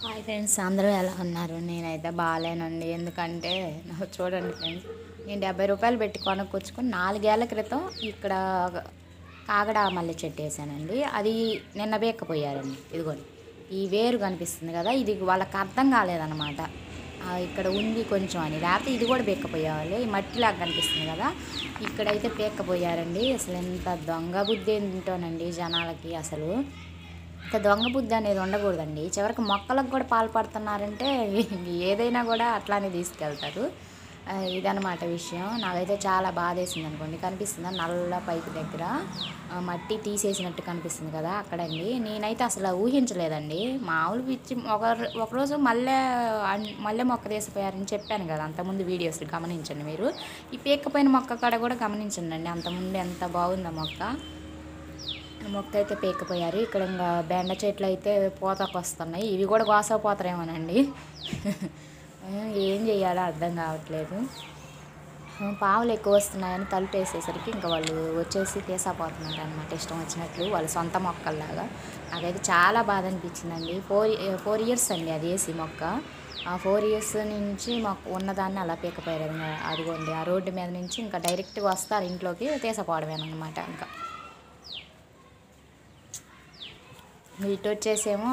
Hi friends, అందరూ ఎలా ఉన్నారు? నేనైతే బాగాలేనండి. ఎందుకంటే నాకు చూడండి ఫ్రెండ్స్, నేను రూ. 70 పెట్టి కొనుక్కొచ్చుకొని 4 ఏళ్ల క్రితం ఇక్కడ కాగడా మల్లె చెట్టు వేసానండి. అది నిన్న బీక్కపోయారండి. ఇదిగోండి, ఈ వేరు కనిపిస్తుంది కదా, ఇది వాళ్ళకి అర్థం కాలేదన్నమాట. ఇక్కడ ఉంది కొంచెం అని, లేకపోతే ఇది కూడా బీక్కపోయేవాళ్ళు. ఈ మట్టిలాగా కనిపిస్తుంది కదా, ఇక్కడైతే పీక్కపోయారండి. అసలు ఎంత దొంగ బుద్ధి ఏంటోనండి జనాలకి. అసలు ఇంత దొంగ బుద్ధి అనేది ఉండకూడదండి. చివరికి మొక్కలకు కూడా పాల్పడుతున్నారంటే ఏదైనా కూడా అట్లానే తీసుకెళ్తారు. ఇదనమాట విషయం. నాకైతే చాలా బాధేసింది అనుకోండి. కనిపిస్తుందా నల్ల పైపు దగ్గర మట్టి తీసేసినట్టు కనిపిస్తుంది కదా, అక్కడండి. నేనైతే అసలు ఊహించలేదండి. మామూలు పిచ్చి ఒకరోజు మల్లె మొక్క తీసిపోయారని చెప్పాను కదా అంతకుముందు వీడియోస్ గమనించండి మీరు. ఈ పీక్కపోయిన మొక్క కాడ కూడా గమనించండి అండి, అంతకుముందు ఎంత బాగుందో మొక్క అయితే పీక్కపోయారు. ఇక్కడ ఇంకా బెండ చెట్లు అయితే పూతకు వస్తున్నాయి. ఇవి కూడా కోసపోతారేమోనండి. ఏం చేయాలో అర్థం కావట్లేదు. పావులు ఎక్కువ వస్తున్నాయని తలుపు వేసేసరికి ఇంకా వాళ్ళు వచ్చేసి తీసాపోతున్నారు అనమాట, ఇష్టం వచ్చినట్లు వాళ్ళ సొంత మొక్కల్లాగా. నాకైతే చాలా బాధ అనిపించిందండి. 4 ఇయర్స్ అండి అది వేసి మొక్క. ఆ 4 ఇయర్స్ నుంచి మొక్క ఉన్నదాన్ని అలా పీకపోయారు. అదిగోండి, ఆ రోడ్డు మీద నుంచి ఇంకా డైరెక్ట్గా వస్తారు ఇంట్లోకి, తీసపోవడమేనమాట. ఇంకా ఇటు వచ్చేసేమో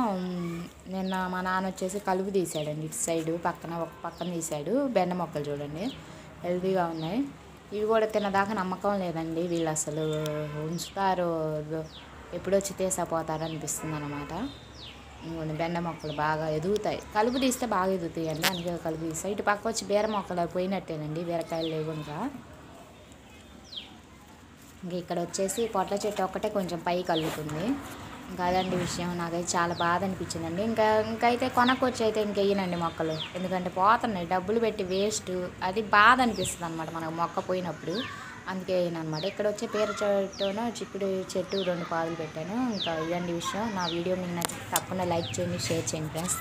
నిన్న మా నాన్న వచ్చేసి కలుపు తీసాడండి. ఇటు సైడు ఒక పక్కన తీసాడు. బెండ మొక్కలు చూడండి హెల్తీగా ఉన్నాయి. ఇవి కూడా తిన్నదాకా నమ్మకం లేదండి, వీళ్ళు అసలు ఉంచుతారో ఎప్పుడొచ్చి తీసపోతారో అనిపిస్తుంది అనమాట. ఇంకొన్ని బెండ మొక్కలు బాగా ఎదుగుతాయి, కలుపు తీస్తే బాగా ఎదుగుతాయి అండి, అందుకే కలుపు తీస్తాయి. ఇటు పక్క వచ్చి బీర మొక్కలు పోయినట్టేనండి, బీరకాయలు లేకుండా. ఇంక ఇక్కడ వచ్చేసి పొట్ల చెట్టు ఒక్కటే కొంచెం పైకి అల్లుతుంది. ఇంకా అదండి విషయం. నాకైతే చాలా బాధ అనిపించిందండి. ఇంకైతే కొనకొచ్చి అయితే ఇంకెయ్యనండి మొక్కలు, ఎందుకంటే పోతున్నాయి డబ్బులు పెట్టి వేస్ట్. అది బాధ అనిపిస్తుంది అనమాట మనకు మొక్క పోయినప్పుడు, అందుకే వేయనమాట. ఇక్కడ వచ్చే పేర చెట్టును చిక్కుడు చెట్టు 2 పాదులు పెట్టాను. ఇంకా ఇదండి విషయం. నా వీడియో మీకు నచ్చితే తప్పకుండా లైక్ చేయండి, షేర్ చేయండి ఫ్రెండ్స్.